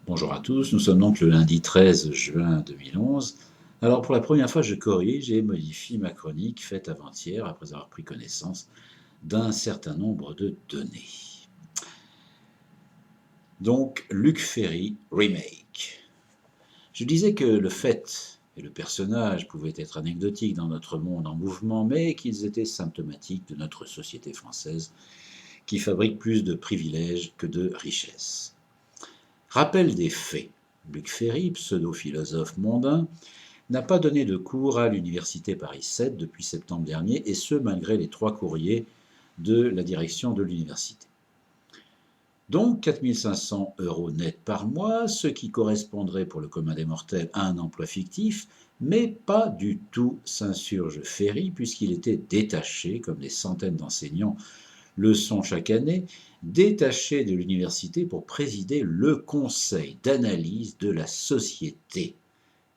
Bonjour à tous, nous sommes donc le lundi 13 juin 2011. Alors pour la première fois, je corrige et modifie ma chronique faite avant-hier après avoir pris connaissance d'un certain nombre de données. Donc Luc Ferry Remake. Je disais que le fait et le personnage pouvaient être anecdotiques dans notre monde en mouvement, mais qu'ils étaient symptomatiques de notre société française qui fabrique plus de privilèges que de richesses. Rappel des faits. Luc Ferry, pseudo-philosophe mondain, n'a pas donné de cours à l'université Paris 7 depuis septembre dernier, et ce malgré les 3 courriers de la direction de l'université. Donc 4 500 € net par mois, ce qui correspondrait pour le commun des mortels à un emploi fictif, mais pas du tout, s'insurge Ferry, puisqu'il était détaché, comme des centaines d'enseignants le sont chaque année, détaché de l'université pour présider le conseil d'analyse de la société,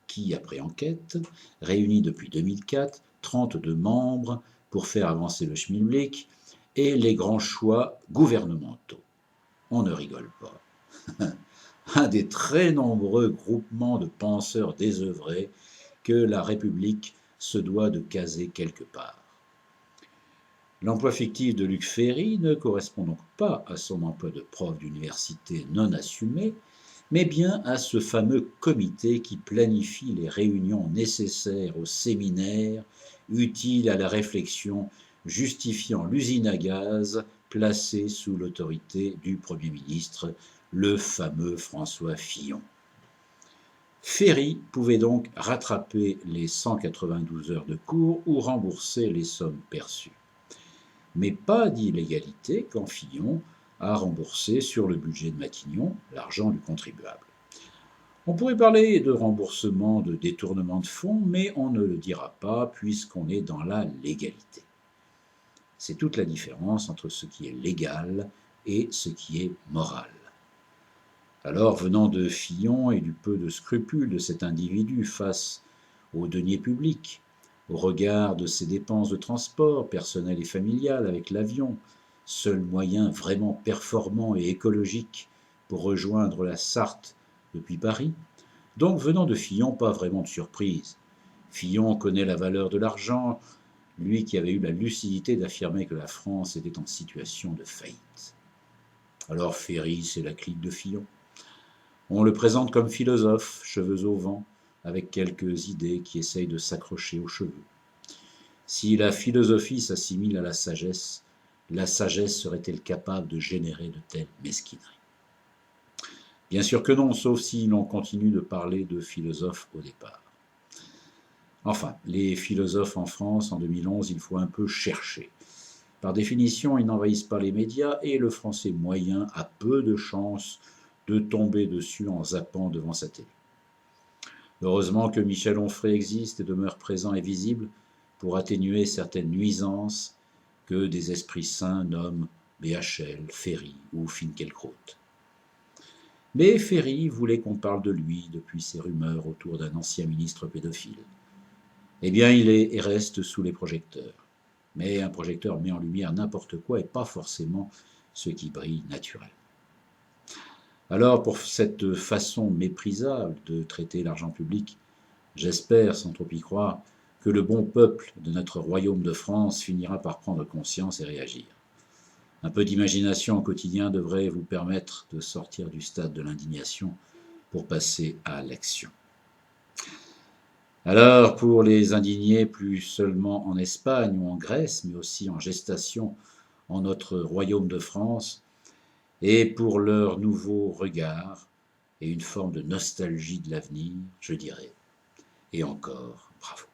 qui, après enquête, réunit depuis 2004 32 membres pour faire avancer le schmilblick et les grands choix gouvernementaux. On ne rigole pas. Un des très nombreux groupements de penseurs désœuvrés que la République se doit de caser quelque part. L'emploi fictif de Luc Ferry ne correspond donc pas à son emploi de prof d'université non assumé, mais bien à ce fameux comité qui planifie les réunions nécessaires au séminaire, utiles à la réflexion, justifiant l'usine à gaz placée sous l'autorité du Premier ministre, le fameux François Fillon. Ferry pouvait donc rattraper les 192 heures de cours ou rembourser les sommes perçues. Mais pas d'illégalité quand Fillon a remboursé sur le budget de Matignon l'argent du contribuable. On pourrait parler de remboursement, de détournement de fonds, mais on ne le dira pas puisqu'on est dans la légalité. C'est toute la différence entre ce qui est légal et ce qui est moral. Alors, venant de Fillon et du peu de scrupules de cet individu face aux deniers publics, au regard de ses dépenses de transport personnel et familial avec l'avion, seul moyen vraiment performant et écologique pour rejoindre la Sarthe depuis Paris, donc venant de Fillon, pas vraiment de surprise. Fillon connaît la valeur de l'argent, lui qui avait eu la lucidité d'affirmer que la France était en situation de faillite. Alors Ferry, c'est la clique de Fillon. On le présente comme philosophe, cheveux au vent, avec quelques idées qui essayent de s'accrocher aux cheveux. Si la philosophie s'assimile à la sagesse serait-elle capable de générer de telles mesquineries? Bien sûr que non, sauf si l'on continue de parler de philosophes au départ. Enfin, les philosophes en France, en 2011, il faut un peu chercher. Par définition, ils n'envahissent pas les médias et le français moyen a peu de chances de tomber dessus en zappant devant sa télé. Heureusement que Michel Onfray existe et demeure présent et visible pour atténuer certaines nuisances que des esprits saints nomment BHL, Ferry ou Finkielkraut. Mais Ferry voulait qu'on parle de lui depuis ses rumeurs autour d'un ancien ministre pédophile. Eh bien, il est et reste sous les projecteurs. Mais un projecteur met en lumière n'importe quoi et pas forcément ce qui brille naturellement. Alors, pour cette façon méprisable de traiter l'argent public, j'espère, sans trop y croire, que le bon peuple de notre royaume de France finira par prendre conscience et réagir. Un peu d'imagination au quotidien devrait vous permettre de sortir du stade de l'indignation pour passer à l'action. Alors, pour les indignés, plus seulement en Espagne ou en Grèce, mais aussi en gestation en notre royaume de France, et pour leur nouveau regard et une forme de nostalgie de l'avenir, je dirais, et encore bravo.